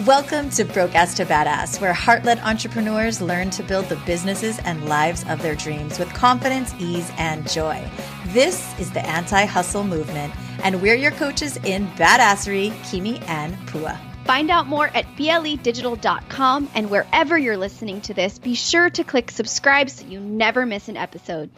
Welcome to Broke Ass to Badass, where heart-led entrepreneurs learn to build the businesses and lives of their dreams with confidence, ease, and joy. This is the anti-hustle movement, and we're your coaches in badassery, Kimi and Pua. Find out more at bledigital.com, and wherever you're listening to this, be sure to click subscribe so you never miss an episode.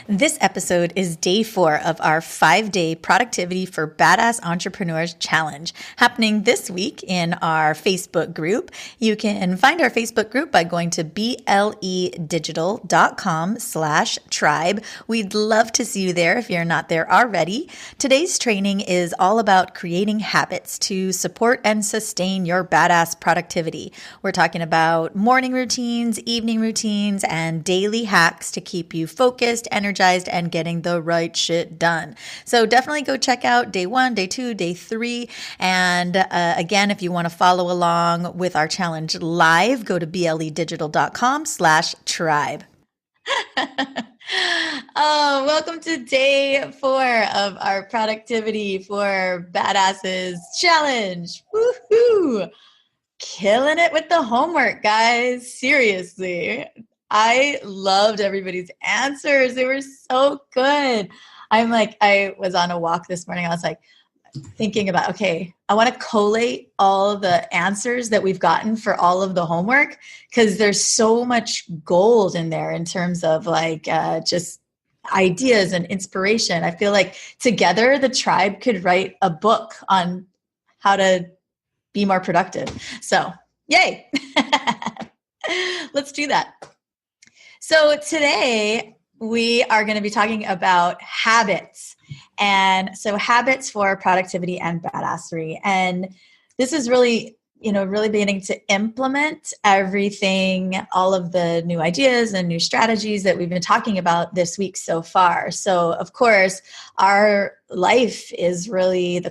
This episode is day 4 of our 5-day Productivity for Badass Entrepreneurs Challenge, happening this week in our Facebook group. You can find our Facebook group by going to bledigital.com/tribe. We'd love to see you there if you're not there already. Today's training is all about creating habits to support and sustain your badass productivity. We're talking about morning routines, evening routines, and daily hacks to keep you focused, energized, and getting the right shit done. So definitely go check out day 1, day 2, day 3. And again, if you want to follow along with our challenge live, go to bledigital.com/tribe. Oh, welcome to day 4 of our Productivity for Badasses challenge. Woohoo! Killing it with the homework, guys. Seriously. I loved everybody's answers. They were so good. I was on a walk this morning. I was like thinking about, okay, I want to collate all the answers that we've gotten for all of the homework, because there's so much gold in there in terms of just ideas and inspiration. I feel like together the tribe could write a book on how to be more productive. So yay. Let's do that. So today we are going to be talking about habits, and so habits for productivity and badassery. And this is really beginning to implement everything, all of the new ideas and new strategies that we've been talking about this week so far. So of course, the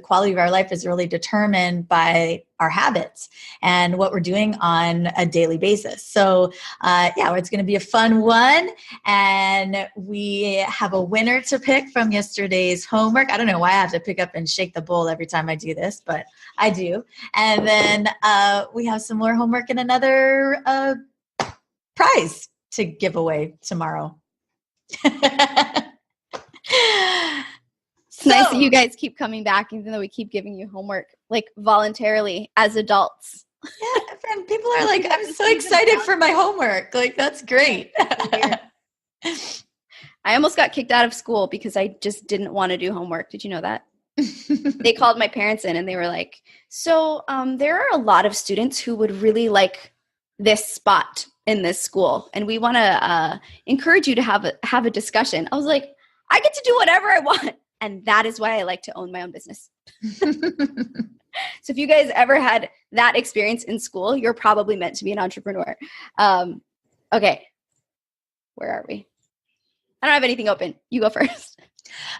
quality of our life is really determined by our habits and what we're doing on a daily basis. So it's going to be a fun one. And we have a winner to pick from yesterday's homework. I don't know why I have to pick up and shake the bowl every time I do this, but I do. And then we have some more homework and another prize to give away tomorrow. It's nice that you guys keep coming back, even though we keep giving you homework, voluntarily as adults. Yeah, and people are like, I'm so excited for my homework. That's great. I almost got kicked out of school because I just didn't want to do homework. Did you know that? They called my parents in and they were like, so there are a lot of students who would really like this spot in this school, and we want to encourage you to have a discussion. I was like, I get to do whatever I want. And that is why I like to own my own business. So if you guys ever had that experience in school, you're probably meant to be an entrepreneur. Okay. Where are we? I don't have anything open. You go first.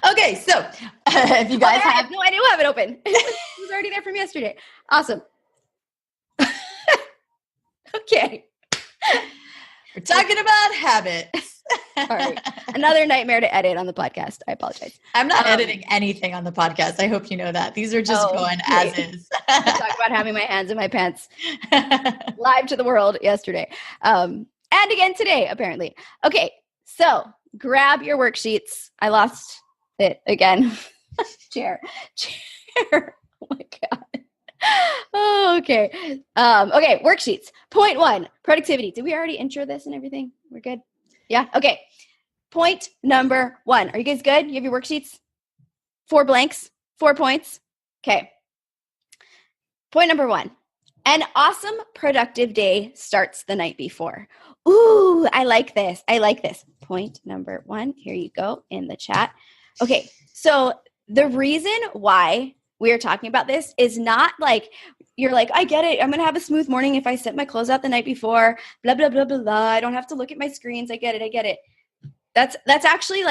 Okay. So if you guys have... No, I do have it open. It was already there from yesterday. Awesome. Okay. We're talking about habits. Sorry. Another nightmare to edit on the podcast. I apologize. I'm not editing anything on the podcast. I hope you know that. These are just going as is. Talk about having my hands in my pants. Live to the world yesterday. And again today, apparently. Okay, so grab your worksheets. I lost it again. Chair. Oh my God. Oh, okay. Okay, worksheets. Point 1, productivity. Did we already intro this and everything? We're good? Yeah? Okay. Point number 1. Are you guys good? You have your worksheets? 4 blanks? 4 points? Okay. Point number 1. An awesome productive day starts the night before. Ooh, I like this. Point number 1. Here you go in the chat. Okay. So the reason why we are talking about this is not like you're like, I get it. I'm going to have a smooth morning if I set my clothes out the night before, blah, blah, blah, blah, blah. I don't have to look at my screens. I get it. That's actually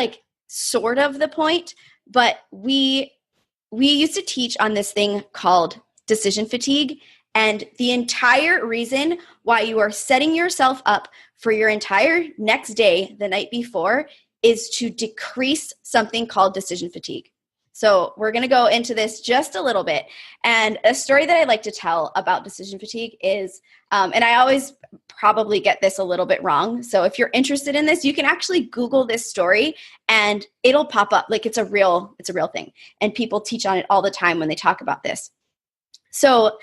sort of the point. But we used to teach on this thing called decision fatigue. And the entire reason why you are setting yourself up for your entire next day the night before is to decrease something called decision fatigue. So we're going to go into this just a little bit. And a story that I like to tell about decision fatigue is, and I always probably get this a little bit wrong. So if you're interested in this, you can actually Google this story and it'll pop up. Like it's a real thing. And people teach on it all the time when they talk about this. So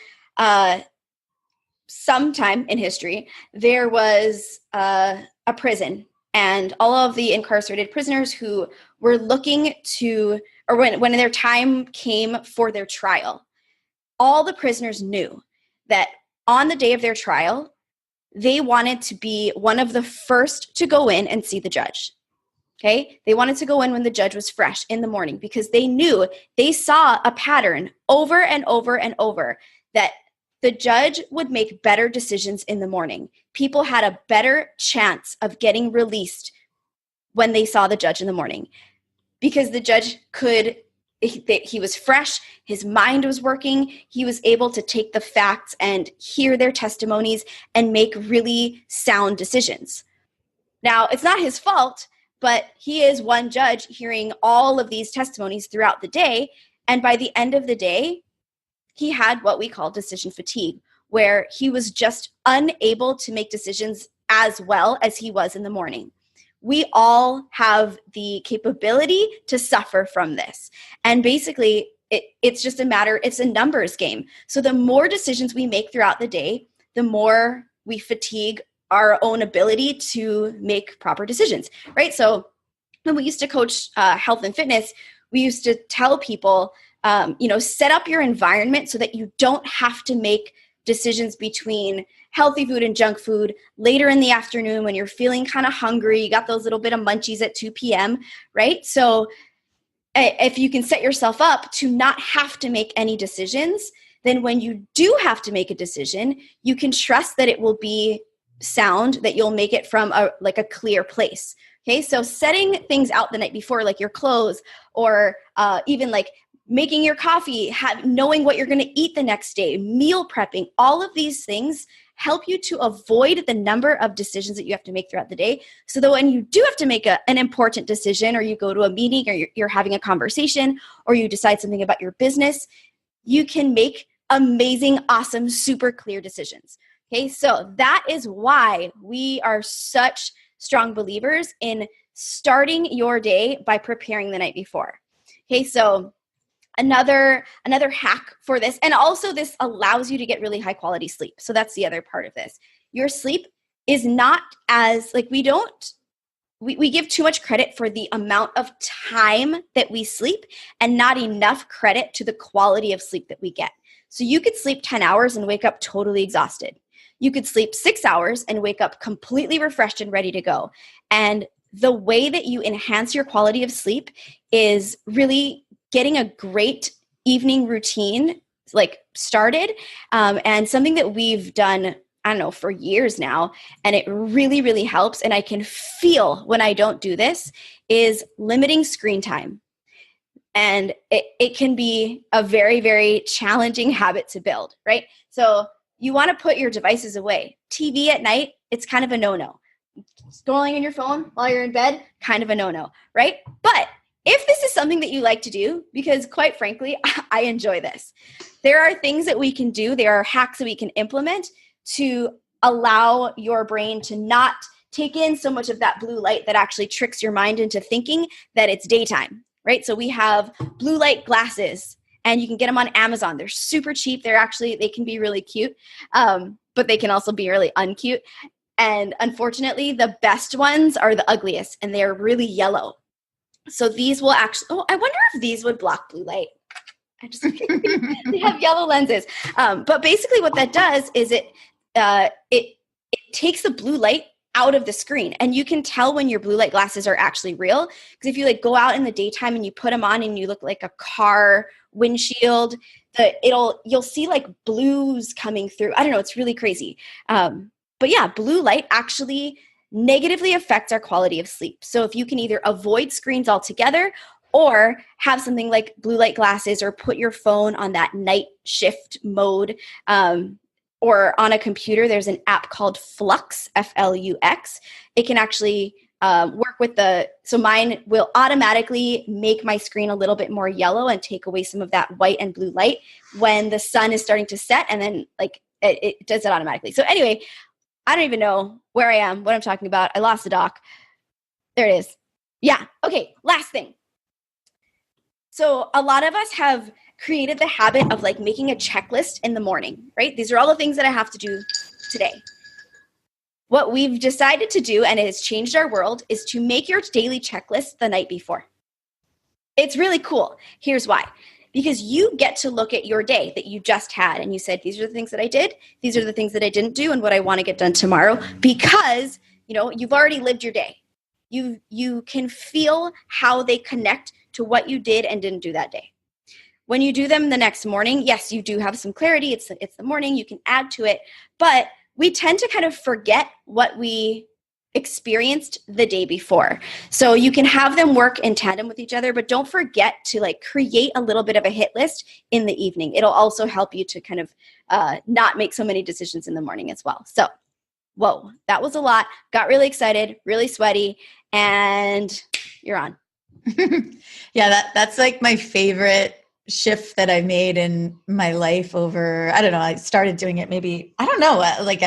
sometime in history, there was a prison, and all of the incarcerated prisoners who were looking to, or when their time came for their trial, all the prisoners knew that on the day of their trial, they wanted to be one of the first to go in and see the judge. Okay? They wanted to go in when the judge was fresh in the morning because they knew, they saw a pattern over and over and over that the judge would make better decisions in the morning. People had a better chance of getting released when they saw the judge in the morning because the judge he was fresh, his mind was working, he was able to take the facts and hear their testimonies and make really sound decisions. Now, it's not his fault, but he is one judge hearing all of these testimonies throughout the day, and by the end of the day, he had what we call decision fatigue, where he was just unable to make decisions as well as he was in the morning. We all have the capability to suffer from this. And basically, it's just it's a numbers game. So the more decisions we make throughout the day, the more we fatigue our own ability to make proper decisions, right? So when we used to coach health and fitness, we used to tell people, set up your environment so that you don't have to make decisions between healthy food and junk food later in the afternoon when you're feeling kind of hungry, you got those little bit of munchies at 2 p.m., right? So if you can set yourself up to not have to make any decisions, then when you do have to make a decision, you can trust that it will be sound, that you'll make it from a clear place. Okay, so setting things out the night before, like your clothes, or even like making your coffee, knowing what you're going to eat the next day, meal prepping, all of these things help you to avoid the number of decisions that you have to make throughout the day. So that when you do have to make an important decision, or you go to a meeting, or you're having a conversation, or you decide something about your business, you can make amazing, awesome, super clear decisions. Okay, so that is why we are such strong believers in starting your day by preparing the night before. Okay, so another hack for this, and also this allows you to get really high quality sleep. So that's the other part of this. Your sleep is not as, we give too much credit for the amount of time that we sleep and not enough credit to the quality of sleep that we get. So you could sleep 10 hours and wake up totally exhausted. You could sleep 6 hours and wake up completely refreshed and ready to go. And the way that you enhance your quality of sleep is really getting a great evening routine started, and something that we've done, for years now, and it really, really helps, and I can feel when I don't do this, is limiting screen time. And it can be a very, very challenging habit to build, right? So you want to put your devices away. TV at night, it's kind of a no-no. Scrolling on your phone while you're in bed, kind of a no-no, right? But if this is something that you like to do, because quite frankly, I enjoy this, there are things that we can do, there are hacks that we can implement to allow your brain to not take in so much of that blue light that actually tricks your mind into thinking that it's daytime, right? So we have blue light glasses, and you can get them on Amazon. They're super cheap. They can be really cute, but they can also be really uncute. And unfortunately, the best ones are the ugliest, and they're really yellow. So these will actually, I wonder if these would block blue light. They have yellow lenses. But basically what that does is it takes the blue light out of the screen. And you can tell when your blue light glasses are actually real. Because if you go out in the daytime and you put them on and you look like a car windshield, you'll see blues coming through. I don't know, it's really crazy. But yeah, blue light actually negatively affects our quality of sleep. So if you can either avoid screens altogether or have something like blue light glasses, or put your phone on that night shift mode, or on a computer, there's an app called Flux, Flux. It can actually work with so mine will automatically make my screen a little bit more yellow and take away some of that white and blue light when the sun is starting to set, and then like it does it automatically. So anyway, I don't even know where I am, what I'm talking about. I lost the doc. There it is. Yeah. Okay. Last thing. So a lot of us have created the habit of like making a checklist in the morning, right? These are all the things that I have to do today. What we've decided to do, and it has changed our world, is to make your daily checklist the night before. It's really cool. Here's why. Because you get to look at your day that you just had and you said, these are the things that I did, these are the things that I didn't do, and what I want to get done tomorrow, because you've already lived your day. You can feel how they connect to what you did and didn't do that day. When you do them the next morning, yes, you do have some clarity. It's the morning, you can add to it, but we tend to kind of forget what we experienced the day before. So you can have them work in tandem with each other, but don't forget to like create a little bit of a hit list in the evening. It'll also help you to kind of not make so many decisions in the morning as well. So, whoa, that was a lot. Got really excited, really sweaty, and you're on. Yeah, that's like my favorite shift that I made in my life over, I don't know, I started doing it maybe, I don't know, like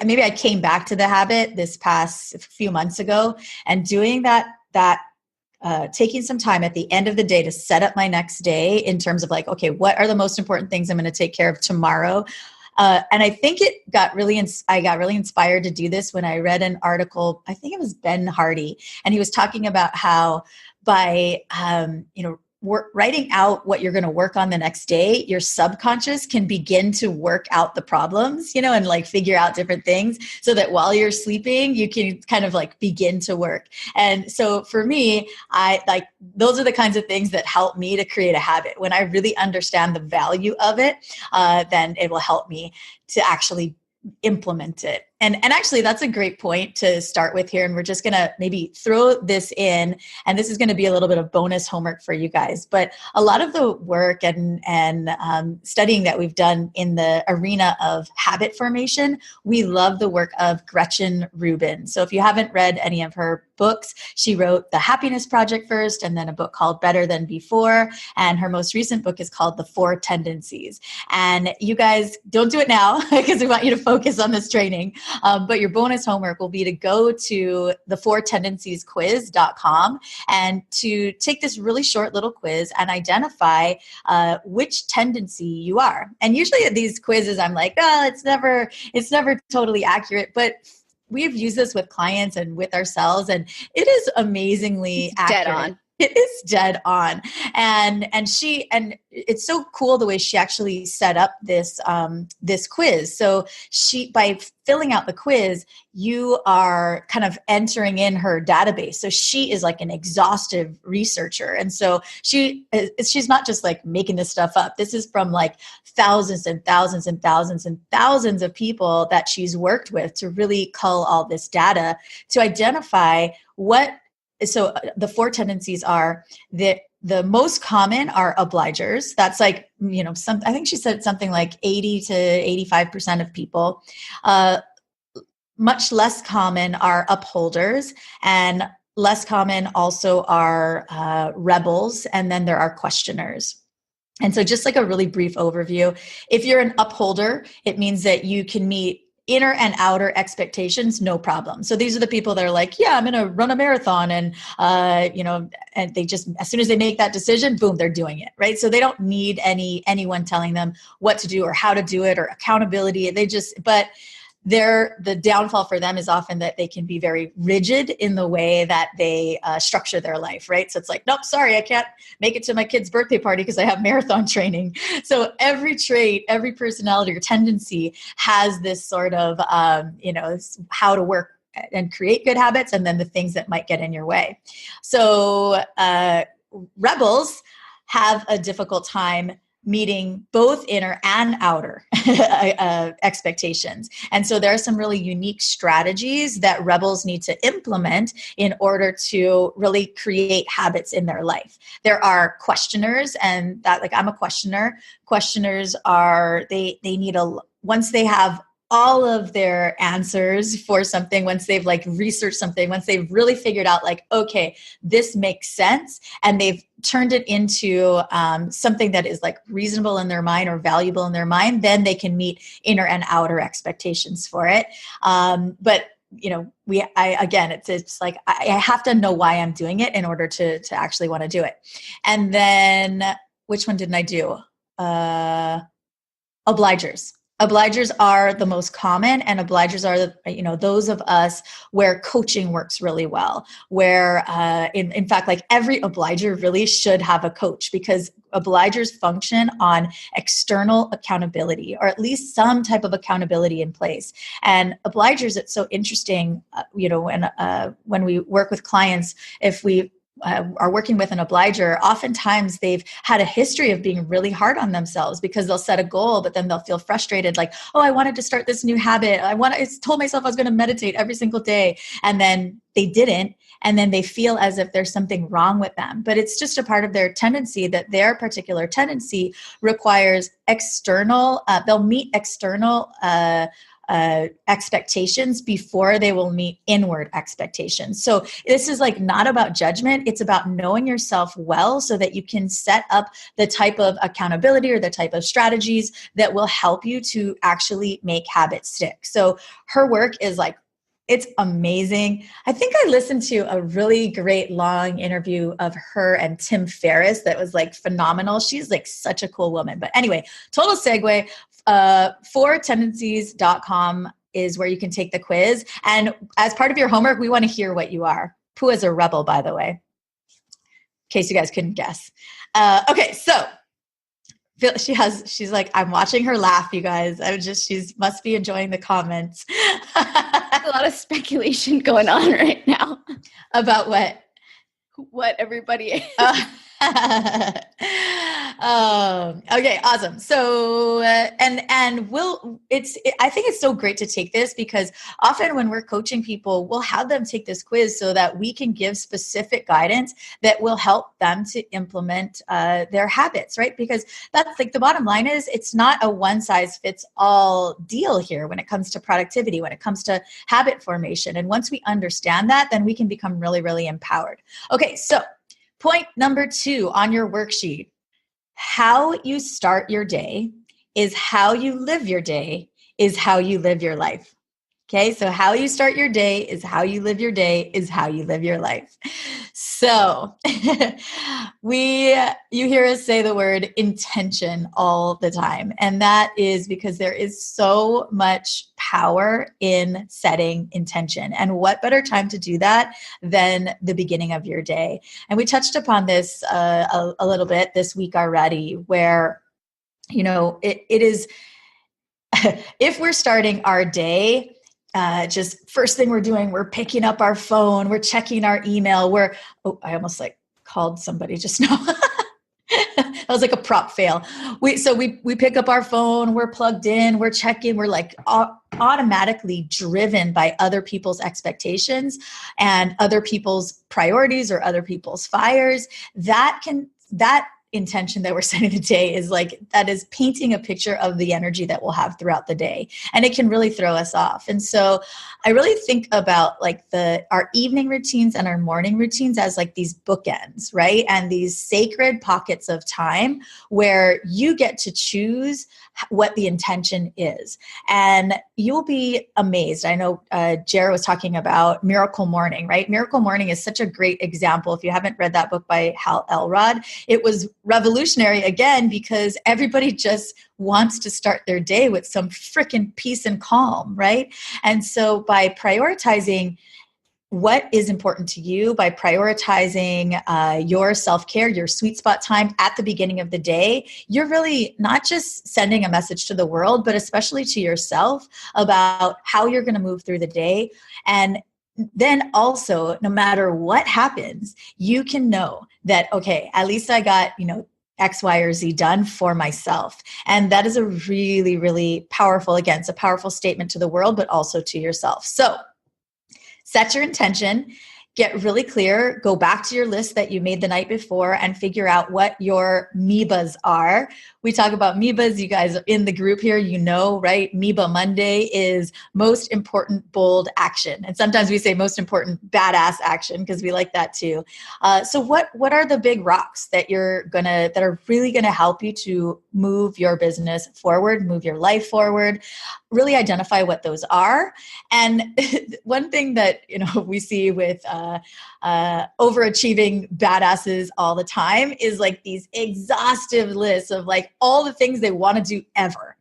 maybe I came back to the habit this past few months ago, and doing that taking some time at the end of the day to set up my next day in terms of like, okay, what are the most important things I'm going to take care of tomorrow? And I think I got really inspired to do this when I read an article, I think it was Ben Hardy, and he was talking about how by, writing out what you're going to work on the next day, your subconscious can begin to work out the problems, and like figure out different things so that while you're sleeping, you can kind of like begin to work. And so for me, I like, those are the kinds of things that help me to create a habit. When I really understand the value of it, then it will help me to actually implement it. And actually, that's a great point to start with here. And we're just going to maybe throw this in, and this is going to be a little bit of bonus homework for you guys. But a lot of the work and studying that we've done in the arena of habit formation, we love the work of Gretchen Rubin. So if you haven't read any of her books, she wrote The Happiness Project first, and then a book called Better Than Before. And her most recent book is called The 4 Tendencies. And you guys don't do it now because we want you to focus on this training. But your bonus homework will be to go to the4tendenciesquiz.com and to take this really short little quiz and identify which tendency you are. And usually at these quizzes, I'm like, oh, it's never totally accurate. But we've used this with clients and with ourselves, and it is amazingly accurate. Dead on. It is dead on. And it's so cool the way she actually set up this quiz. So by filling out the quiz, you are kind of entering in her database. So she is like an exhaustive researcher. And so she's not just like making this stuff up. This is from like thousands and thousands and thousands and thousands of people that she's worked with to really cull all this data to identify so the 4 tendencies are the most common are obligers. That's like, I think she said something like 80 to 85% of people. Much less common are upholders, and less common also are rebels. And then there are questioners. And so just like a really brief overview, if you're an upholder, it means that you can meet inner and outer expectations, no problem. So these are the people that are like, yeah, I'm going to run a marathon. And, and they just, as soon as they make that decision, boom, they're doing it. Right. So they don't need anyone telling them what to do or how to do it or accountability. But the downfall for them is often that they can be very rigid in the way that they structure their life, right? So it's like, nope, sorry, I can't make it to my kid's birthday party because I have marathon training. So every trait, every personality or tendency has this sort of, how to work and create good habits, and then the things that might get in your way. So rebels have a difficult time meeting both inner and outer expectations. And so there are some really unique strategies that rebels need to implement in order to really create habits in their life. There are questioners, and that, like, I'm a questioner. Questioners are, they need once they have all of their answers for something, once they've like researched something, once they've really figured out like, okay, this makes sense, and they've turned it into something that is like reasonable in their mind or valuable in their mind, then they can meet inner and outer expectations for it. But it's like, I have to know why I'm doing it in order to actually want to do it. And then which one didn't I do? Obligers. Obligers are the most common, and obligers are those of us where coaching works really well, where in fact, like every obliger really should have a coach, because obligers function on external accountability, or at least some type of accountability in place. And obligers, it's so interesting, when we work with clients, if we are working with an obliger, oftentimes they've had a history of being really hard on themselves, because they'll set a goal, but then they'll feel frustrated, like, oh, I wanted to start this new habit. I told myself I was going to meditate every single day, and then they didn't. And then they feel as if there's something wrong with them. But it's just a part of their tendency, that their particular tendency requires external, they'll meet external expectations before they will meet inward expectations. So this is like not about judgment. It's about knowing yourself well, so that you can set up the type of accountability or the type of strategies that will help you to actually make habits stick. So her work is like, it's amazing. I think I listened to a really great long interview of her and Tim Ferriss that was like phenomenal. She's like such a cool woman. But anyway, total segue. 4tendencies.com is where you can take the quiz. And as part of your homework, we want to hear what you are. Pooh is a rebel, by the way, in case you guys couldn't guess. Okay, so she's like, I'm watching her laugh, you guys. She's must be enjoying the comments. A lot of speculation going on right now. About what? What everybody is. Okay, awesome. So, I think it's so great to take this, because often when we're coaching people, we'll have them take this quiz so that we can give specific guidance that will help them to implement their habits, right? Because that's like the bottom line is, it's not a one size fits all deal here when it comes to productivity, when it comes to habit formation. And once we understand that, then we can become really, really empowered. Okay, so point number 2 on your worksheet: how you start your day is how you live your day is how you live your life. Okay, so how you start your day is how you live your day is how you live your life. So you hear us say the word intention all the time. And that is because there is so much power in setting intention. And what better time to do that than the beginning of your day? And we touched upon this a little bit this week already, where, it is, if we're starting our day, just first thing we're doing, we're picking up our phone, we're checking our email, I almost like called somebody just now. That was like a prop fail. We pick up our phone, we're plugged in, we're checking, we're like automatically driven by other people's expectations and other people's priorities or other people's fires. That intention that we're setting the day is like, that is painting a picture of the energy that we'll have throughout the day. And it can really throw us off. And so I really think about like our evening routines and our morning routines as like these bookends, right? And these sacred pockets of time where you get to choose what the intention is. And you'll be amazed. I know Jared was talking about Miracle Morning, right? Miracle Morning is such a great example. If you haven't read that book by Hal Elrod, it was revolutionary again, because everybody just wants to start their day with some freaking peace and calm, right? And so by prioritizing what is important to you, by prioritizing your self-care, your sweet spot time at the beginning of the day, you're really not just sending a message to the world, but especially to yourself about how you're going to move through the day. And then also, no matter what happens, you can know that, okay, at least I got, X, Y, or Z done for myself. And that is a really, really powerful, again, it's a powerful statement to the world, but also to yourself. So set your intention. get really clear, go back to your list that you made the night before and figure out what your MEBAs are. We talk about MEBAs, you guys in the group here, right? MEBA Monday is most important bold action. And sometimes we say most important badass action because we like that too. So what are the big rocks that that are really gonna help you to move your business forward, move your life forward? Really identify what those are. And one thing that we see with overachieving badasses all the time is like these exhaustive lists of like all the things they want to do ever.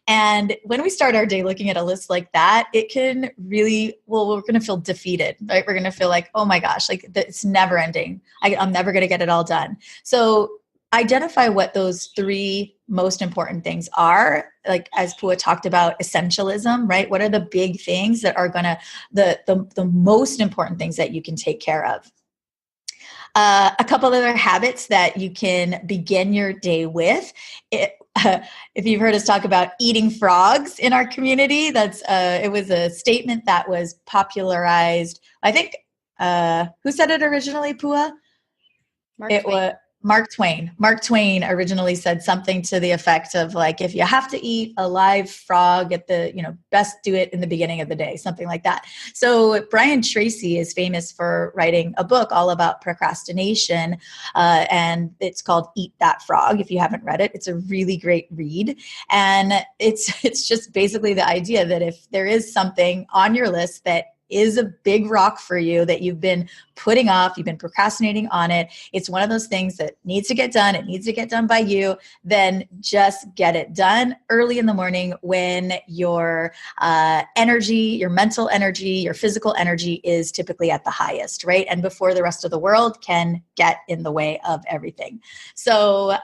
And when we start our day looking at a list like that, it can really, we're going to feel defeated, right? We're going to feel like, oh my gosh, like it's never ending. I'm never going to get it all done. So identify what those 3 most important things are. Like as Pua talked about, essentialism, right? What are the big things that are gonna, the most important things that you can take care of? A couple other habits that you can begin your day with. If you've heard us talk about eating frogs in our community, it was a statement that was popularized. I think, who said it originally, Pua? Mark Twain. Mark Twain. Mark Twain originally said something to the effect of like, if you have to eat a live frog best do it in the beginning of the day, something like that. So Brian Tracy is famous for writing a book all about procrastination, and it's called Eat That Frog. If you haven't read it, it's a really great read. And it's just basically the idea that if there is something on your list that is a big rock for you that you've been putting off, you've been procrastinating on it, it's one of those things that needs to get done, it needs to get done by you, then just get it done early in the morning when your energy, your mental energy, your physical energy is typically at the highest, right? And before the rest of the world can get in the way of everything. So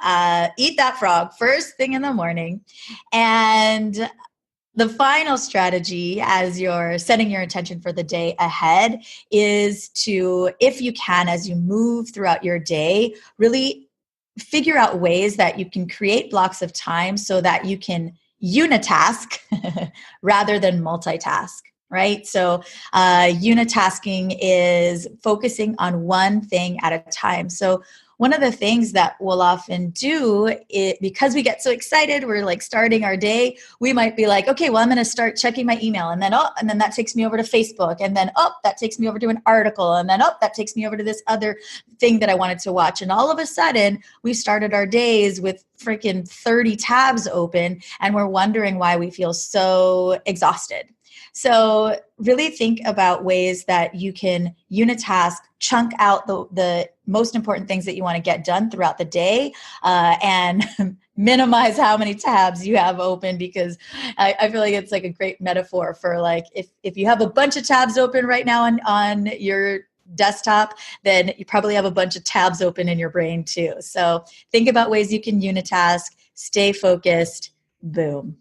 eat that frog first thing in the morning. And the final strategy as you're setting your intention for the day ahead is to, if you can, as you move throughout your day, really figure out ways that you can create blocks of time so that you can unitask rather than multitask. Right? So unitasking is focusing on one thing at a time. So one of the things that we'll often do, because we get so excited, we're like starting our day, we might be like, okay, well, I'm going to start checking my email. And then that takes me over to Facebook. And then, that takes me over to an article. And then, that takes me over to this other thing that I wanted to watch. And all of a sudden, we started our days with freaking 30 tabs open. And we're wondering why we feel so exhausted. So really think about ways that you can unitask, chunk out the most important things that you want to get done throughout the day, and minimize how many tabs you have open, because I feel like it's like a great metaphor for like, if you have a bunch of tabs open right now on your desktop, then you probably have a bunch of tabs open in your brain too. So think about ways you can unitask, stay focused, boom.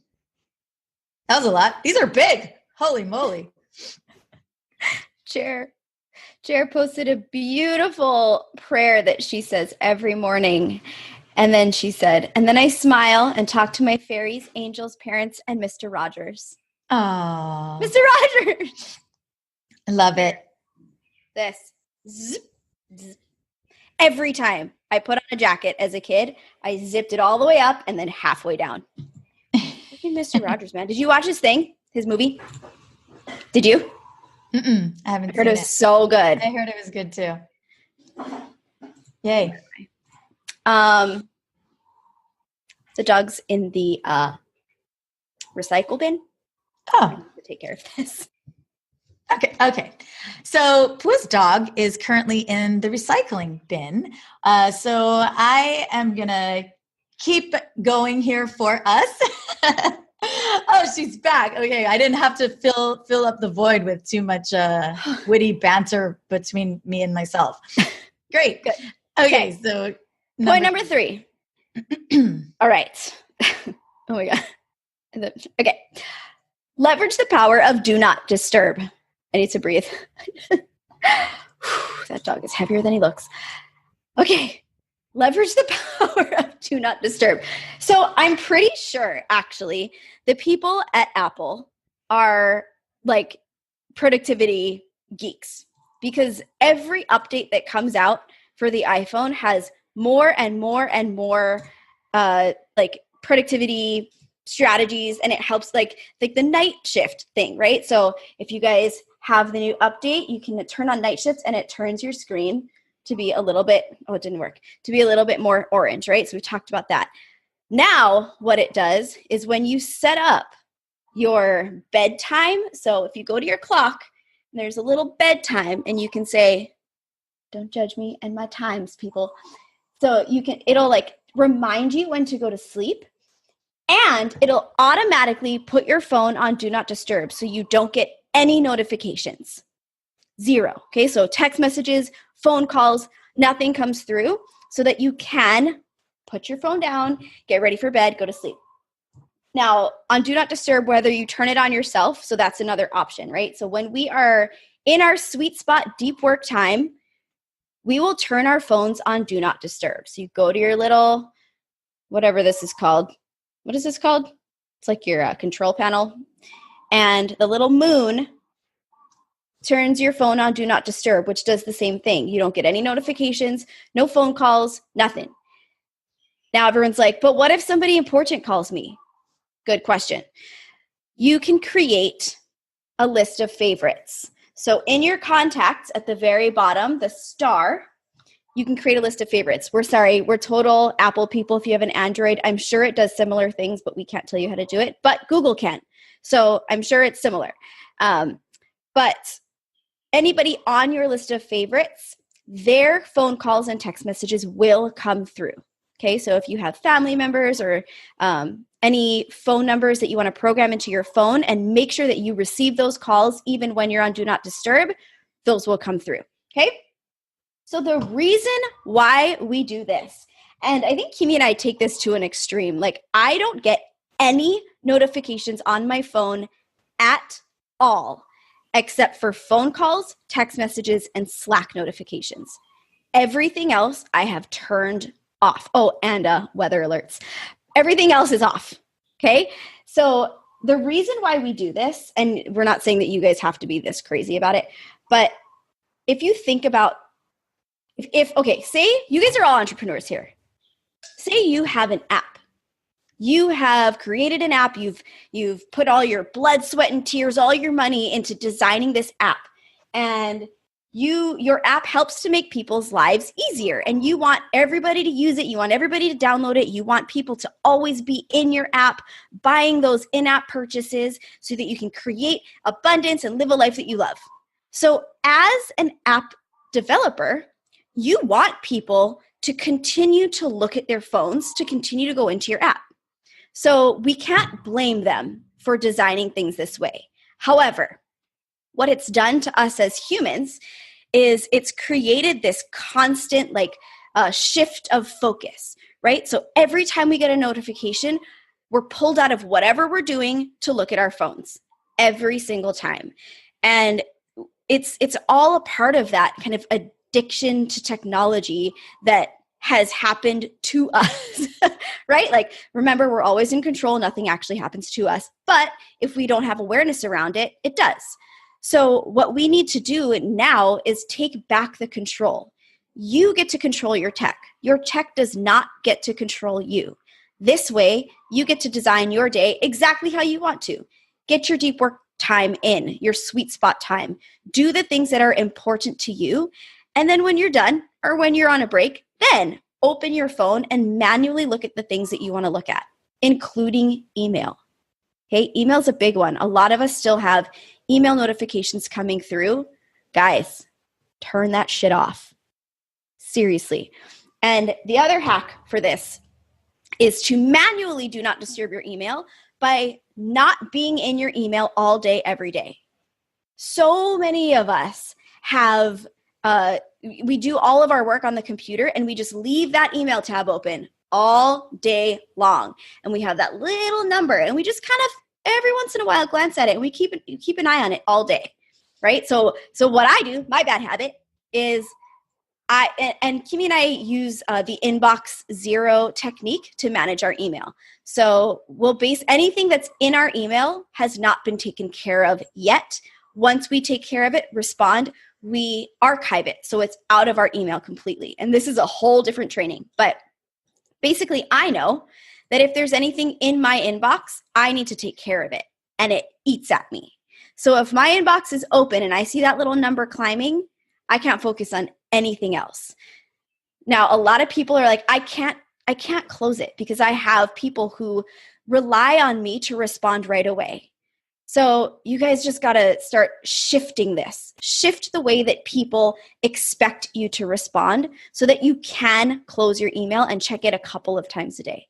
That was a lot. These are big. Holy moly. Chair posted a beautiful prayer that she says every morning. And then she said, and then I smile and talk to my fairies, angels, parents, and Mr. Rogers. Oh, Mr. Rogers. I love it. This. Zip, zip. Every time I put on a jacket as a kid, I zipped it all the way up and then halfway down. Mr. Rogers, man. Did you watch his movie? Did you? I haven't heard it was so good. I heard it was good too. Yay. The dog's in the recycle bin. I need to take care of this. Okay. So Pua's dog is currently in the recycling bin. So I am going to keep going here for us. Oh, she's back. Okay, I didn't have to fill up the void with too much witty banter between me and myself. Great. Good. Okay, so point number 3. All right. Oh my God. Okay. Leverage the power of do not disturb. I need to breathe. That dog is heavier than he looks. Okay. Leverage the power of do not disturb. So I'm pretty sure, actually, the people at Apple are like productivity geeks, because every update that comes out for the iPhone has more and more and more like productivity strategies, and it helps like the night shift thing, right? So if you guys have the new update, you can turn on night shifts and it turns your screen to be a little bit, it didn't work, to be a little bit more orange, right? So we talked about that. Now what it does is when you set up your bedtime, so if you go to your clock, there's a little bedtime and you can say, don't judge me and my times, people. So it'll like remind you when to go to sleep, and it'll automatically put your phone on do not disturb so you don't get any notifications. 0. Okay, so text messages, phone calls, nothing comes through, so that you can put your phone down, get ready for bed, go to sleep. Now, on do not disturb, whether you turn it on yourself, so that's another option, right? So when we are in our sweet spot deep work time, we will turn our phones on do not disturb. So you go to your little, whatever this is called. What is this called? It's like your control panel. And the little moon turns your phone on do not disturb, which does the same thing. You don't get any notifications, no phone calls, nothing. Now everyone's like, but what if somebody important calls me? Good question. You can create a list of favorites. So in your contacts at the very bottom, the star, you can create a list of favorites. We're total Apple people. If you have an Android, I'm sure it does similar things, but we can't tell you how to do it. But Google can. So I'm sure it's similar. But anybody on your list of favorites, their phone calls and text messages will come through. Okay, so if you have family members or any phone numbers that you want to program into your phone, and make sure that you receive those calls even when you're on Do Not Disturb, those will come through. Okay, so the reason why we do this, and I think Kimi and I take this to an extreme, like I don't get any notifications on my phone at all, except for phone calls, text messages, and Slack notifications. Everything else I have turned off. Oh, and weather alerts. Everything else is off. Okay. So the reason why we do this, and we're not saying that you guys have to be this crazy about it, but if you think about okay, say you guys are all entrepreneurs here. Say you have an app. You have created an app. You've put all your blood, sweat, and tears, all your money into designing this app. And your app helps to make people's lives easier, and you want everybody to use it. You want everybody to download it. You want people to always be in your app, buying those in-app purchases so that you can create abundance and live a life that you love. So as an app developer, you want people to continue to look at their phones, to continue to go into your app. So we can't blame them for designing things this way. However, what it's done to us as humans is it's created this constant shift of focus, right? So every time we get a notification, we're pulled out of whatever we're doing to look at our phones every single time. And it's all a part of that kind of addiction to technology that has happened to us, right? Like, remember, we're always in control. Nothing actually happens to us. But if we don't have awareness around it, it does. So what we need to do now is take back the control. You get to control your tech. Your tech does not get to control you. This way, you get to design your day exactly how you want to. Get your deep work time in, your sweet spot time. Do the things that are important to you. And then when you're done, or when you're on a break, then open your phone and manually look at the things that you want to look at, including email. Okay, email's a big one. A lot of us still have email notifications coming through. Guys, turn that shit off. Seriously. And the other hack for this is to manually do not disturb your email by not being in your email all day, every day. So many of us have, we do all of our work on the computer and we just leave that email tab open all day long. And we have that little number and we just kind of every once in a while glance at it and we keep an eye on it all day, right? So what I do, my bad habit, is and Kimi and I use the inbox zero technique to manage our email. So we'll base anything that's in our email has not been taken care of yet. Once we take care of it, respond, we archive it so it's out of our email completely. And this is a whole different training. But basically, I know that if there's anything in my inbox, I need to take care of it, and it eats at me. So if my inbox is open and I see that little number climbing, I can't focus on anything else. Now, a lot of people are like, I can't close it because I have people who rely on me to respond right away. So you guys just got to start shifting this. Shift the way that people expect you to respond so that you can close your email and check it a couple of times a day.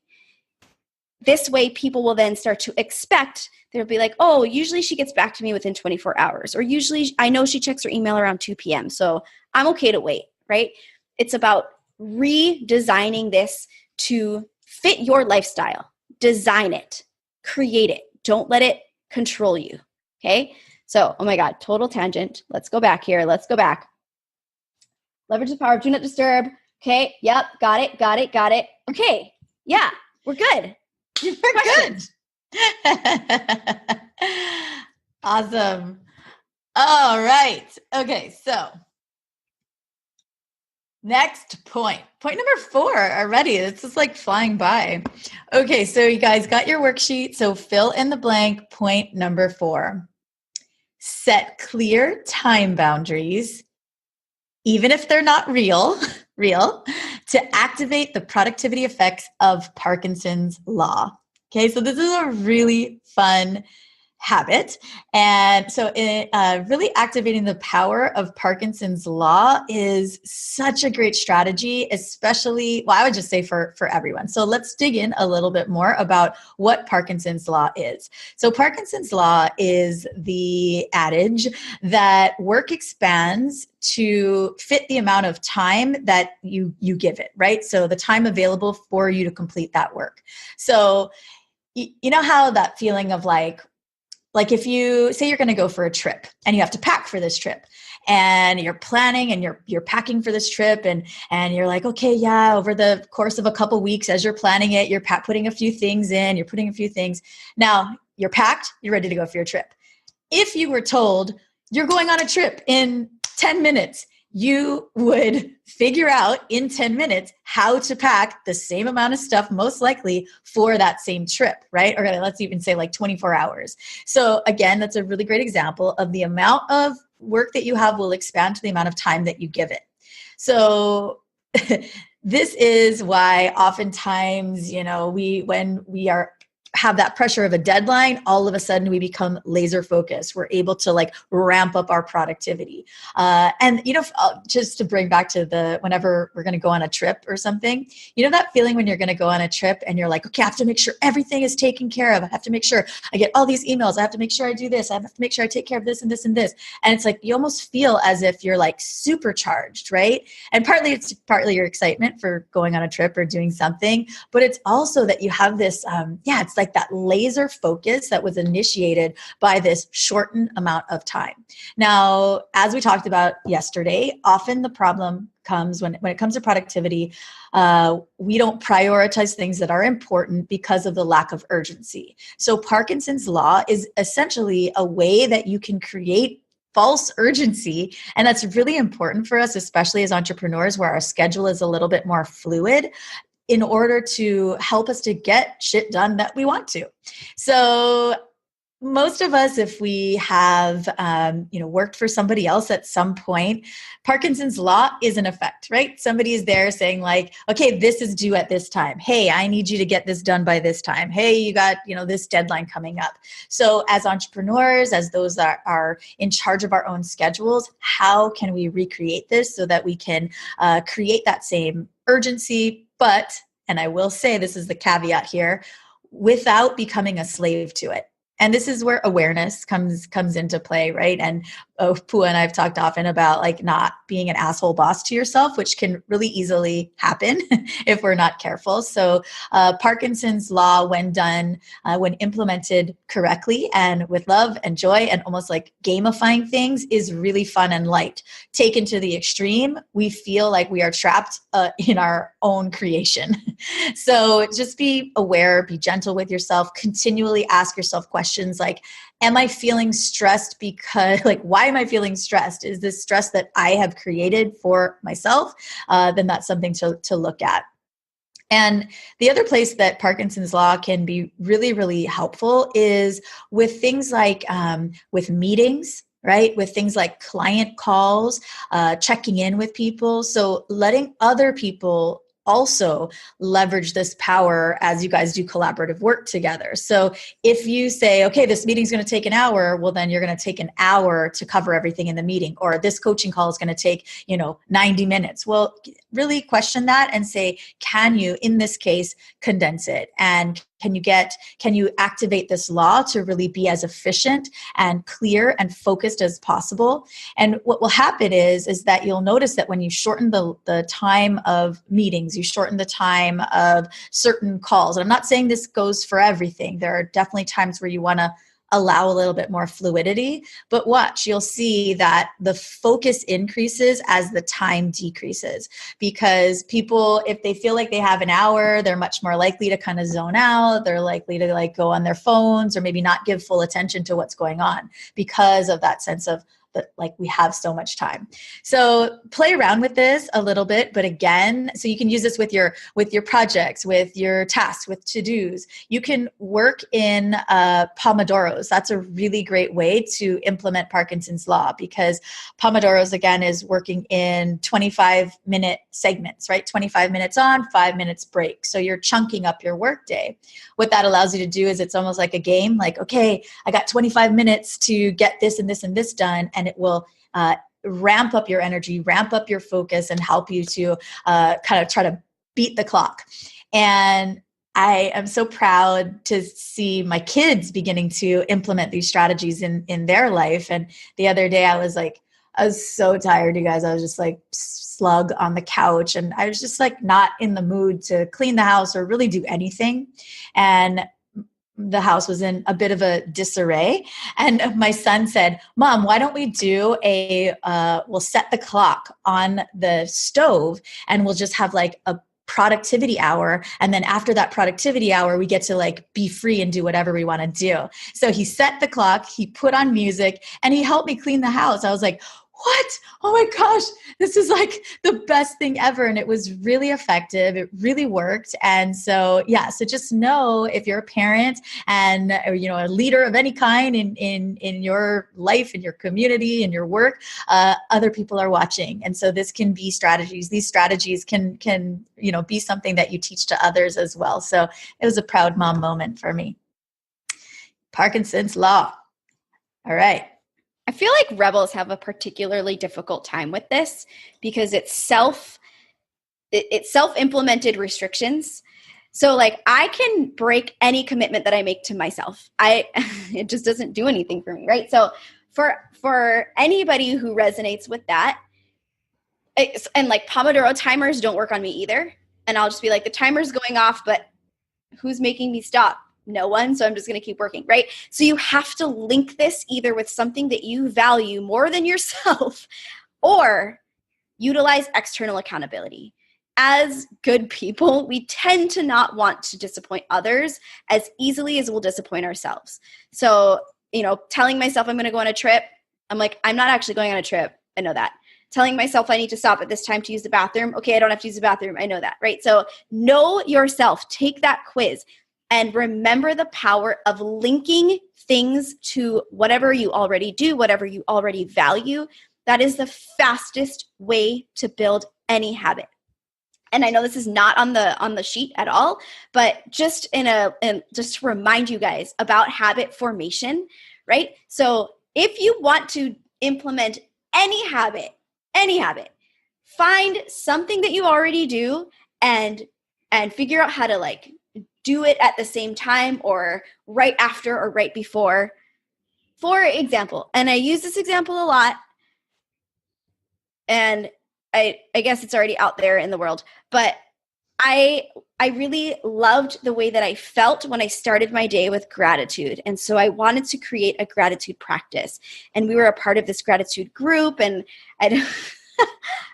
This way, people will then start to expect, they'll be like, oh, usually she gets back to me within 24 hours. Or usually I know she checks her email around 2 p.m. So I'm okay to wait, right? It's about redesigning this to fit your lifestyle. Design it. Create it. Don't let it control you. Okay? So, oh my God, total tangent. Let's go back here. Let's go back. Leverage the power. Do not disturb. Okay. Yep. Got it. Okay. Yeah. We're good. We're good. Awesome. All right. Okay. So next point. Point number 4 already. It's just like flying by. Okay. So you guys got your worksheet. So fill in the blank. Point number 4. Set clear time boundaries, even if they're not real, to activate the productivity effects of Parkinson's law. Okay, so this is a really fun habit. And so really activating the power of Parkinson's law is such a great strategy, especially, well, I would just say for everyone. So let's dig in a little bit more about what Parkinson's law is. So Parkinson's law is the adage that work expands to fit the amount of time that you give it, right? So the time available for you to complete that work. So you know how that feeling of like if you say you're going to go for a trip and you have to pack for this trip and you're planning and you're packing for this trip and you're like, okay, yeah, over the course of a couple weeks as you're planning it, you're putting a few things in, you're putting a few things. Now you're packed, you're ready to go for your trip. If you were told you're going on a trip in 10 minutes, you would figure out in 10 minutes how to pack the same amount of stuff, most likely for that same trip, right? Or let's even say like 24 hours. So again, that's a really great example of the amount of work that you have will expand to the amount of time that you give it. So this is why oftentimes, when we have that pressure of a deadline, all of a sudden we become laser focused. We're able to ramp up our productivity. And just to bring back to whenever we're going to go on a trip or something, that feeling when you're going to go on a trip and you're like, okay, I have to make sure everything is taken care of. I have to make sure I get all these emails. I have to make sure I do this. I have to make sure I take care of this and this and this. And it's like, you almost feel as if you're supercharged, right? And it's partly your excitement for going on a trip or doing something, but it's also that you have this, it's like that laser focus that was initiated by this shortened amount of time. Now, as we talked about yesterday, often the problem comes when it comes to productivity, we don't prioritize things that are important because of the lack of urgency. So Parkinson's law is essentially a way that you can create false urgency. And that's really important for us, especially as entrepreneurs where our schedule is a little bit more fluid, in order to help us to get shit done that we want to. So most of us, if we have, worked for somebody else at some point, Parkinson's law is in effect, right? Somebody is there saying okay, this is due at this time. Hey, I need you to get this done by this time. Hey, you got, this deadline coming up. So as entrepreneurs, as those that are in charge of our own schedules, how can we recreate this so that we can create that same urgency? But, and I will say this is the caveat here, without becoming a slave to it. And this is where awareness comes into play, right? And Pua and I have talked often about not being an asshole boss to yourself, which can really easily happen if we're not careful. So Parkinson's law, when done, when implemented correctly and with love and joy and almost gamifying things, is really fun and light. Taken to the extreme, we feel like we are trapped in our own creation. So just be aware, be gentle with yourself, continually ask yourself questions questions like, am I feeling stressed because, like, why am I feeling stressed? Is this stress that I have created for myself? Then that's something to look at. And the other place that Parkinson's law can be really, really helpful is with things like with meetings, right? With things like client calls, checking in with people. So letting other people also leverage this power as you guys do collaborative work together. So if you say, okay, this meeting's going to take an hour, well, then you're going to take an hour to cover everything in the meeting, or this coaching call is going to take, 90 minutes. Well, really question that and say, can you, in this case, condense it? And can you activate this law to really be as efficient and clear and focused as possible? And what will happen is that you'll notice that when you shorten the time of meetings, you shorten the time of certain calls. And I'm not saying this goes for everything. There are definitely times where you want to allow a little bit more fluidity, but watch, you'll see that the focus increases as the time decreases, because people, if they feel like they have an hour, they're much more likely to kind of zone out. They're likely to like go on their phones or maybe not give full attention to what's going on because of that sense of that, like, we have so much time. So play around with this a little bit, but again, so you can use this with your projects, with your tasks, with to-dos. You can work in Pomodoros. That's a really great way to implement Parkinson's law, because Pomodoros, again, is working in 25-minute segments, right? 25 minutes on, 5 minutes break. So you're chunking up your workday. What that allows you to do is it's almost like a game, like, okay, I got 25 minutes to get this and this and this done, and it will ramp up your energy, ramp up your focus, and help you to kind of try to beat the clock. And I am so proud to see my kids beginning to implement these strategies in their life. And the other day I was so tired, you guys. I was just like slug on the couch, and I was just like not in the mood to clean the house or really do anything. And the house was in a bit of a disarray. And my son said, Mom, why don't we do we'll set the clock on the stove and we'll just have like a productivity hour. And then after that productivity hour, we get to like be free and do whatever we want to do. So he set the clock, he put on music, and he helped me clean the house. I was like, what? Oh my gosh, this is like the best thing ever. And it was really effective. It really worked. And so, yeah, so just know, if you're a parent and, a leader of any kind in your life, in your community, in your work, other people are watching. And so this can be strategies. These strategies can be something that you teach to others as well. So it was a proud mom moment for me. Parkinson's law. All right. I feel like rebels have a particularly difficult time with this because it's self-implemented restrictions. So like I can break any commitment that I make to myself. It just doesn't do anything for me, right? So for anybody who resonates with that, and like Pomodoro timers don't work on me either. And I'll just be like, the timer's going off, but who's making me stop? No one. So I'm just going to keep working, right? So you have to link this either with something that you value more than yourself, or utilize external accountability. As good people, we tend to not want to disappoint others as easily as we'll disappoint ourselves. So, telling myself I'm going to go on a trip, I'm like, I'm not actually going on a trip. I know that. Telling myself I need to stop at this time to use the bathroom. Okay, I don't have to use the bathroom. I know that, right? So know yourself. Take that quiz. And remember the power of linking things to whatever you already do, whatever you already value. That is the fastest way to build any habit. And I know this is not on the sheet at all, but just just to remind you guys about habit formation, right? So if you want to implement any habit, find something that you already do and figure out how to like do it at the same time or right after or right before. For example, and I use this example a lot, and I guess it's already out there in the world, but I really loved the way that I felt when I started my day with gratitude. And so I wanted to create a gratitude practice. And we were a part of this gratitude group, and I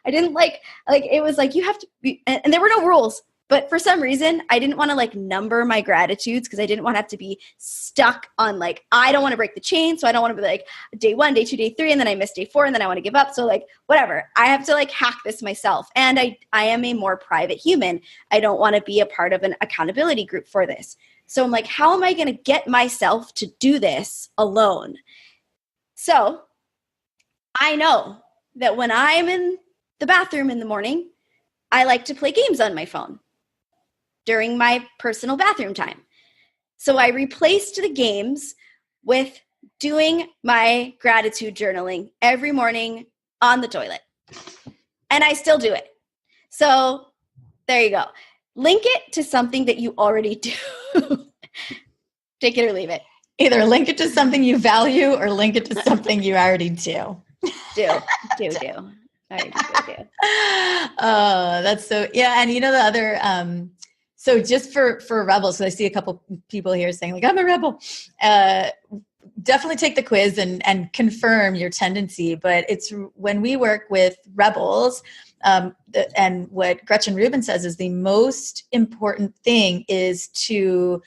didn't like it was like you have to be, and there were no rules. But for some reason, I didn't want to like number my gratitudes because I didn't want to have to be stuck on like, I don't want to break the chain. So I don't want to be like day 1, day 2, day 3, and then I miss day 4 and then I want to give up. So like, whatever. I have to like hack this myself. And I am a more private human. I don't want to be a part of an accountability group for this. So I'm like, how am I going to get myself to do this alone? So I know that when I'm in the bathroom in the morning, I like to play games on my phone during my personal bathroom time. So I replaced the games with doing my gratitude journaling every morning on the toilet. And I still do it. So there you go. Link it to something that you already do. Take it or leave it. Either link it to something you value or link it to something you already do. Do. Oh, that's so, yeah. And you know, the other, so just for rebels, so I see a couple people here saying like, I'm a rebel, definitely take the quiz and confirm your tendency. But it's when we work with rebels, and what Gretchen Rubin says is the most important thing is to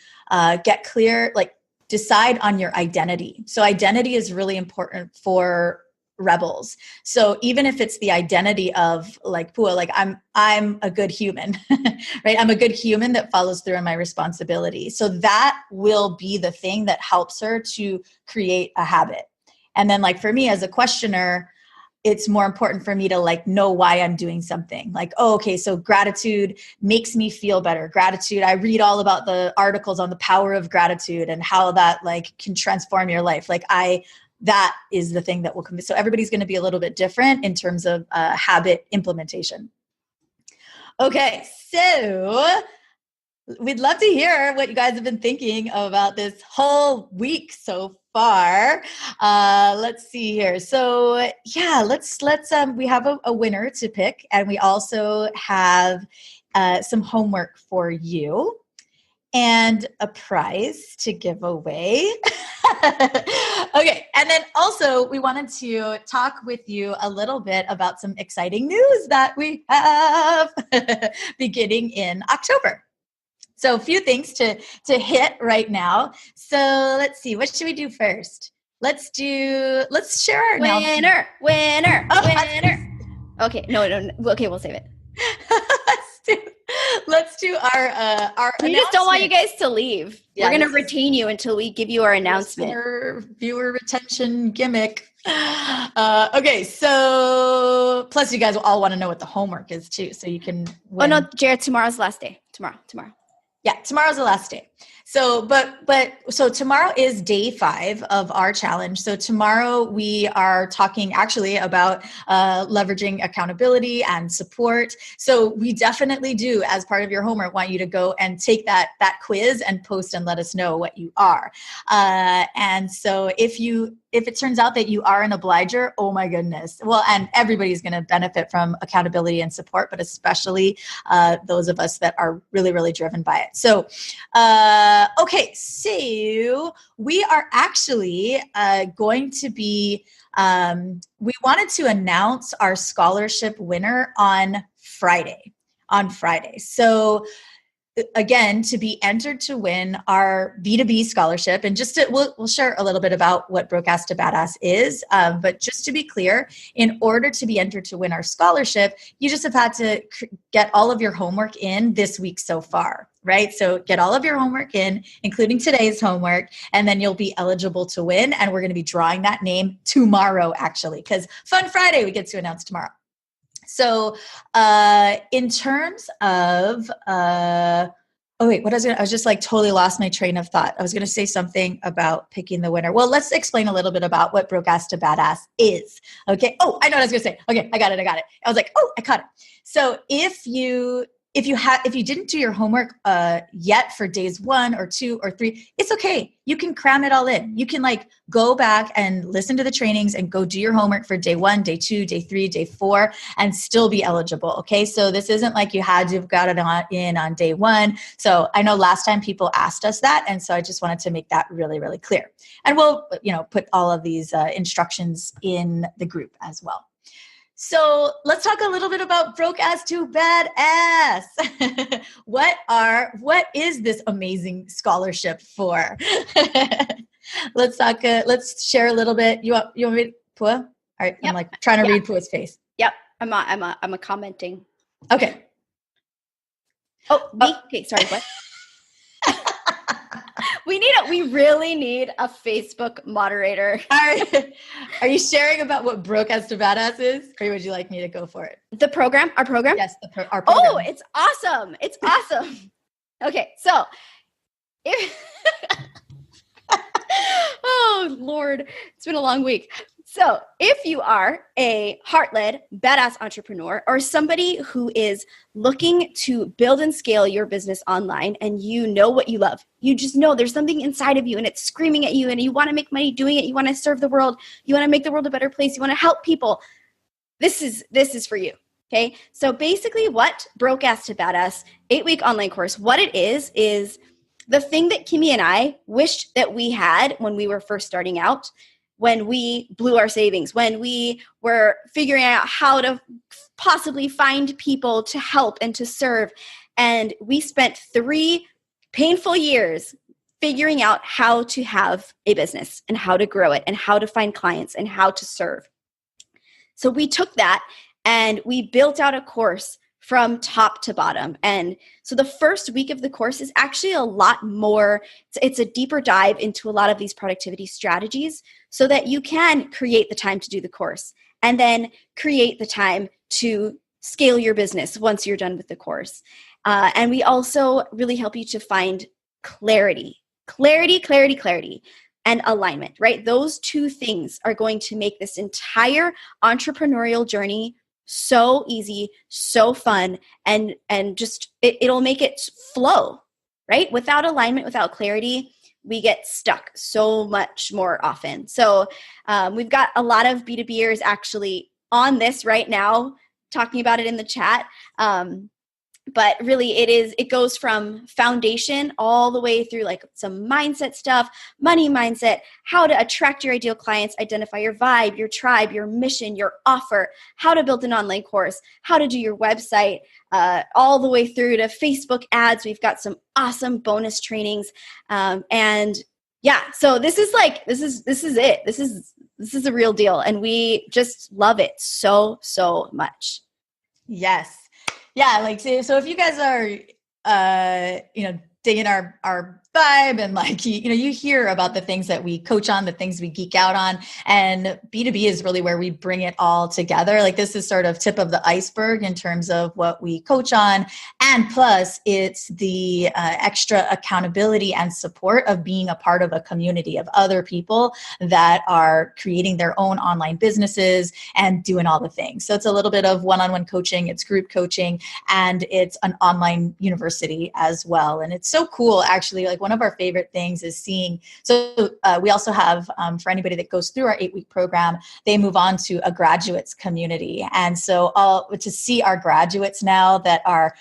get clear, like decide on your identity. So identity is really important for rebels. So even if it's the identity of like Pua, like I'm a good human, right? I'm a good human that follows through on my responsibility. So that will be the thing that helps her to create a habit. And then like for me as a questioner, it's more important for me to like know why I'm doing something. Like, oh, okay, so gratitude makes me feel better. Gratitude, I read all about the articles on the power of gratitude and how that like can transform your life. Like that is the thing that will come. So everybody's going to be a little bit different in terms of habit implementation. Okay, so we'd love to hear what you guys have been thinking about this whole week so far. Let's see here. So yeah, let's we have a winner to pick, and we also have some homework for you and a prize to give away. Okay. And then also we wanted to talk with you a little bit about some exciting news that we have beginning in October. So a few things to hit right now. So let's see, what should we do first? Let's share our winner. Okay. No. Okay. We'll save it. Let's do our We just don't want you guys to leave. Yeah, we're going to retain you until we give you our announcement. Viewer retention gimmick. Okay, so plus you guys will all want to know what the homework is too, so you can win. Oh no, Jared, tomorrow's the last day. Tomorrow. Yeah, tomorrow's the last day. So, so tomorrow is day 5 of our challenge. So tomorrow we are talking actually about leveraging accountability and support. So we definitely do, as part of your homework, want you to go and take that quiz and post and let us know what you are. And so if it turns out that you are an obliger, oh my goodness. Well, and everybody's going to benefit from accountability and support, but especially those of us that are really, really driven by it. So, okay, so we are actually going to be, we wanted to announce our scholarship winner on Friday. So again, to be entered to win our B2B scholarship, and we'll share a little bit about what Broadcast to Badass is, but just to be clear, in order to be entered to win our scholarship, you just have had to get all of your homework in this week so far, right? So get all of your homework in, including today's homework, and then you'll be eligible to win, and we're going to be drawing that name tomorrow, actually, because Fun Friday we get to announce tomorrow. So, in terms of, I was just like totally lost my train of thought. I was going to say something about picking the winner. Well, let's explain a little bit about what Broadcast to Badass is. Okay. Oh, I know what I was going to say. Okay. I got it. I was like, oh, I caught it. So if you didn't do your homework yet for days 1 or 2 or 3, it's okay. You can cram it all in. You can like go back and listen to the trainings and go do your homework for day 1, day 2, day 3, day 4, and still be eligible. Okay. So this isn't like you had to have got it in on day 1. So I know last time people asked us that. And so I just wanted to make that really, really clear. And we'll, put all of these instructions in the group as well. So let's talk a little bit about broke ass to badass. What is this amazing scholarship for? Let's talk. Let's share a little bit. You want me to Pua? All right, Yep. I'm like trying to read Pua's face. Yep. I'm a commenting. Okay. Oh, okay. Sorry. What? We really need a Facebook moderator. Are you sharing about what broke ass to badass is, or would you like me to go for it? The program, our program? Yes, our program. Oh, it's awesome. It's awesome. Okay, so oh Lord, it's been a long week. So if you are a heart-led, badass entrepreneur or somebody who is looking to build and scale your business online and you know what you love, you just know there's something inside of you and it's screaming at you and you want to make money doing it, you want to serve the world, you want to make the world a better place, you want to help people, this is for you. Okay, so basically what Broke Ass to Badass 8-week online course, what it is the thing that Kimmy and I wished that we had when we were first starting out, when we blew our savings, when we were figuring out how to possibly find people to help and to serve. And we spent 3 painful years figuring out how to have a business and how to grow it and how to find clients and how to serve. So we took that and we built out a course from top to bottom. And so the first week of the course is actually a lot more, it's a deeper dive into a lot of these productivity strategies so that you can create the time to do the course and then create the time to scale your business once you're done with the course. And we also really help you to find clarity, and alignment, right? Those 2 things are going to make this entire entrepreneurial journey so easy, so fun, and just it'll make it flow, right? Without alignment, without clarity, we get stuck so much more often. So we've got a lot of B2Bers actually on this right now, talking about it in the chat. But really it goes from foundation all the way through like some mindset stuff, money mindset, how to attract your ideal clients, identify your vibe, your tribe, your mission, your offer, how to build an online course, how to do your website, all the way through to Facebook ads. We've got some awesome bonus trainings. And yeah, so this is it. This is a real deal. And we just love it so, so much. Yes. Yeah, like so if you guys are digging our vibe and like you hear about the things that we coach on, the things we geek out on, and B2B is really where we bring it all together. Like this is sort of tip of the iceberg in terms of what we coach on, and plus it's the extra accountability and support of being a part of a community of other people that are creating their own online businesses and doing all the things. So it's a little bit of one-on-one coaching, it's group coaching, and it's an online university as well. And it's so cool, actually. Like one of our favorite things is seeing, so we also have, for anybody that goes through our 8-week program, they move on to a graduates community. And so to see our graduates now that are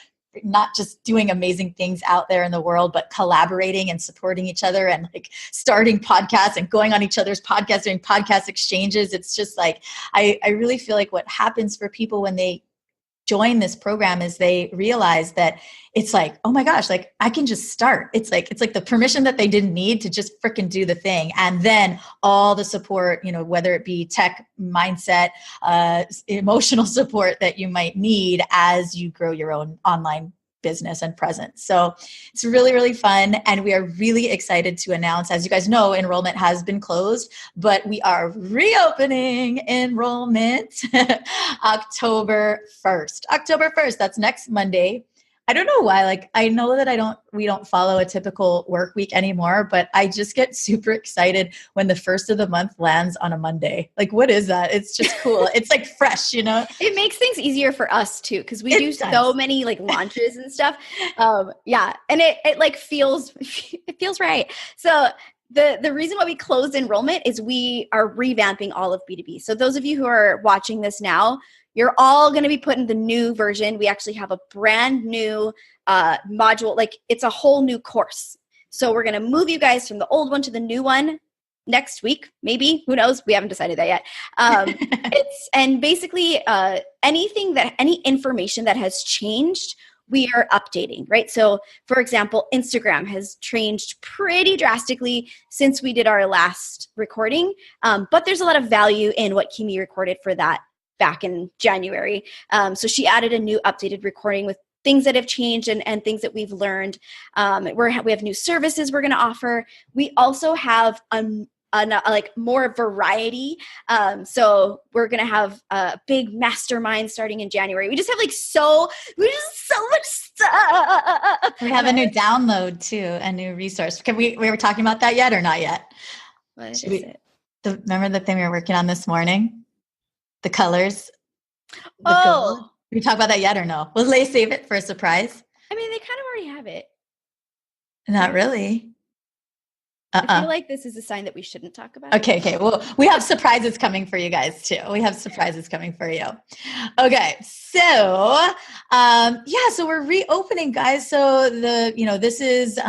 not just doing amazing things out there in the world, but collaborating and supporting each other and like starting podcasts and going on each other's podcasts, doing podcast exchanges. It's just like, I really feel like what happens for people when they join this program is they realize that it's like, oh my gosh, like I can just start. It's like the permission that they didn't need to just freaking do the thing. And then all the support, whether it be tech, mindset, emotional support that you might need as you grow your own online business and presence. So it's really, really fun. And we are really excited to announce, as you guys know, enrollment has been closed, but we are reopening enrollment October 1st. October 1st, that's next Monday. I don't know why, like, I know that we don't follow a typical work week anymore, but I just get super excited when the first of the month lands on a Monday. Like, what is that? It's just cool. It's like fresh, It makes things easier for us too, because we do so many like launches and stuff. Yeah. And it like feels right. So the reason why we closed enrollment is we are revamping all of B2B. So those of you who are watching this now, you're all going to be put in the new version. We actually have a brand new module. Like it's a whole new course. So we're going to move you guys from the old one to the new one next week, maybe, who knows? We haven't decided that yet. And basically any information that has changed, we are updating, right? So for example, Instagram has changed pretty drastically since we did our last recording. But there's a lot of value in what Kimi recorded for that back in January. So she added a new updated recording with things that have changed and things that we've learned. We have new services we're going to offer. We also have like more variety. So we're going to have a big mastermind starting in January. We just have so much stuff. We have a new download too, a new resource. We were talking about that yet or not yet? What is it? Remember the thing we were working on this morning? The colors. Gold. Did we talk about that yet or no? Will they save it for a surprise? I mean, they kind of already have it. Not really. I feel like this is a sign that we shouldn't talk about it. Okay. Well, we have surprises coming for you guys too. We have surprises coming for you. Okay. So, so we're reopening, guys. So this is,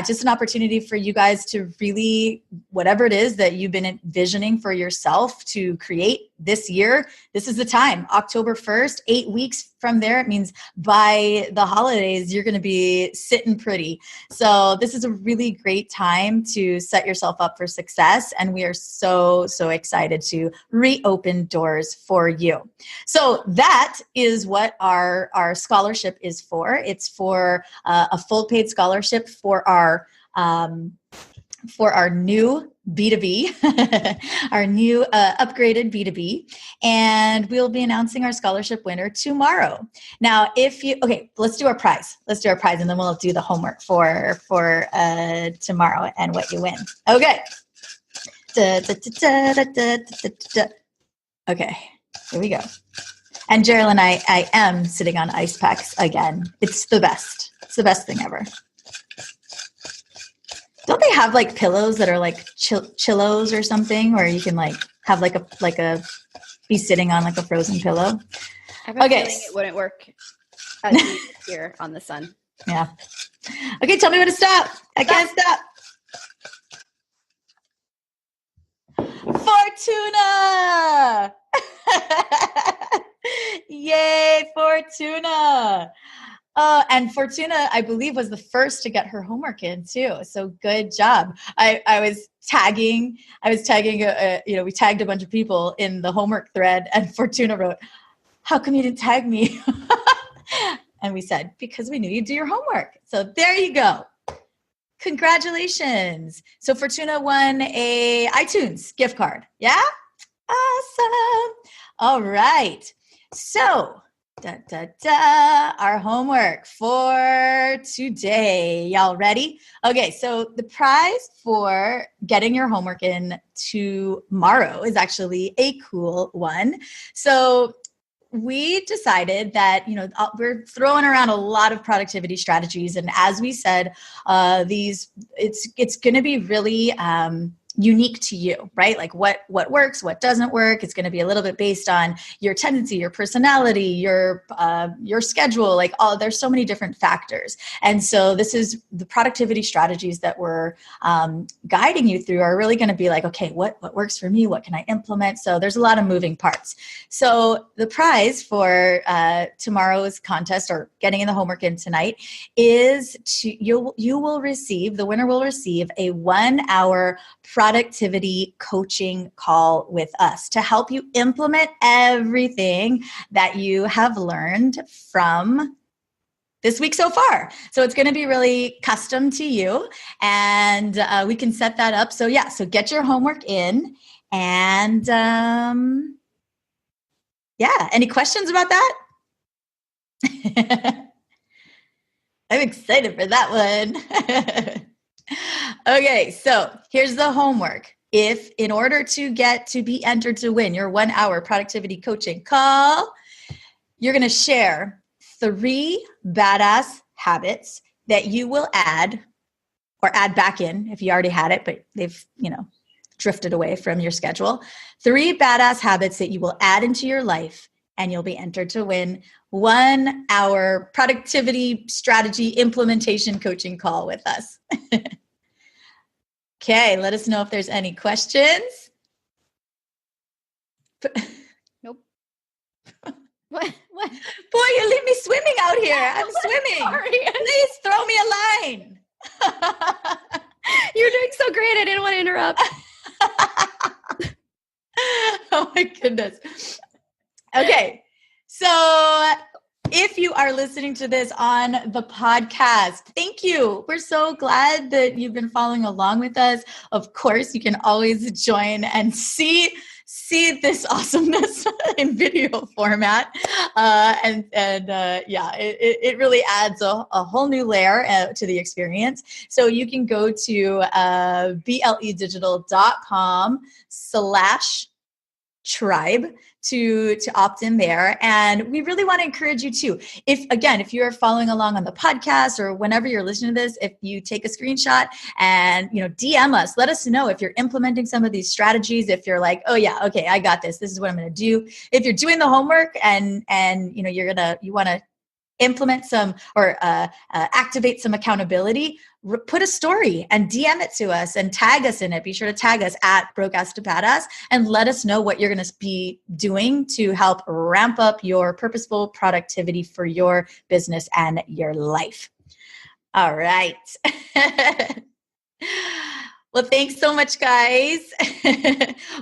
just an opportunity for you guys to really, whatever it is that you've been envisioning for yourself to create this year, this is the time. October 1st, 8 weeks from there, it means by the holidays, you're going to be sitting pretty. So this is a really great time to set yourself up for success. And we are so, so excited to reopen doors for you. So that is what our scholarship is for. It's for a full paid scholarship for our new B2B, our new upgraded B2B, and we'll be announcing our scholarship winner tomorrow. Now, let's do our prize. And then we'll do the homework for tomorrow and what you win. Okay. Okay, here we go. And Geraldine, I am sitting on ice packs again. It's the best. It's the best thing ever. Don't they have pillows that are chillos or something, where you can have a be sitting on a frozen pillow? I have a feeling it wouldn't work here on the sun. Yeah. Okay, tell me when to stop. I can't stop. Fortuna! Yay, Fortuna! And Fortuna, I believe, was the first to get her homework in too. So good job. I was tagging, we tagged a bunch of people in the homework thread, and Fortuna wrote, "How come you didn't tag me?" And we said, "Because we knew you'd do your homework." So there you go. Congratulations. So Fortuna won a iTunes gift card. Yeah? Awesome. All right. So our homework for today. Y'all ready? Okay, so the prize for getting your homework in tomorrow is actually a cool one. So we decided that, we're throwing around a lot of productivity strategies. And as we said, it's going to be really unique to you, right? Like what works, what doesn't work. It's going to be a little bit based on your tendency, your personality, your schedule, there's so many different factors. And so this is the productivity strategies that we're guiding you through are really going to be okay, what works for me? What can I implement? So there's a lot of moving parts. So the prize for tomorrow's contest, or getting in the homework in tonight, is the winner will receive a 1-hour productivity coaching call with us to help you implement everything that you have learned from this week so far. So it's going to be really custom to you, and we can set that up. So so get your homework in, and any questions about that? I'm excited for that one. Okay, so here's the homework. If in order to be entered to win your 1-hour productivity coaching call, you're going to share 3 badass habits that you will add back in if you already had it, but they've, drifted away from your schedule. 3 badass habits that you will add into your life, and you'll be entered to win 1-hour productivity strategy implementation coaching call with us. Okay, let us know if there's any questions. Nope. What? Boy, you leave me swimming out here. I'm swimming. Sorry. Please throw me a line. You're doing so great. I didn't want to interrupt. Oh my goodness. Okay. So if you are listening to this on the podcast, thank you. We're so glad that you've been following along with us. Of course, you can always join and see this awesomeness in video format. It really adds a whole new layer to the experience. So you can go to bledigital.com/tribe to opt in there. And we really want to encourage you too. If you're following along on the podcast or whenever you're listening to this, if you take a screenshot and, DM us, let us know if you're implementing some of these strategies. If you're like, oh yeah, okay, I got this. This is what I'm going to do. If you're doing the homework and you want to implement some or activate some accountability, put a story and DM it to us and tag us in it. Be sure to tag us at Broke-Ass to Badass and let us know what you're going to be doing to help ramp up your purposeful productivity for your business and your life. All right. Well, thanks so much, guys.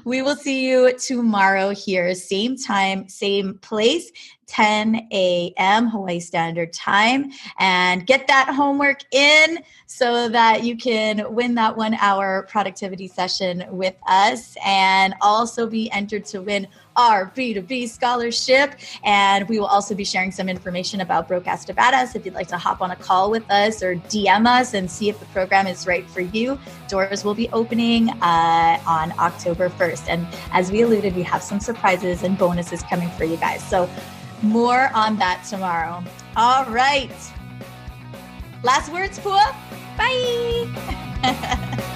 We will see you tomorrow here, same time, same place, 10 a.m. Hawaii Standard Time. And get that homework in so that you can win that 1 hour productivity session with us and also be entered to win our B2B scholarship. And we will also be sharing some information about Broke-Ass to Badass. If you'd like to hop on a call with us or DM us and see if the program is right for you, doors will be opening on October 1st. And as we alluded, we have some surprises and bonuses coming for you guys. So more on that tomorrow. All right. Last words, Pua? Bye.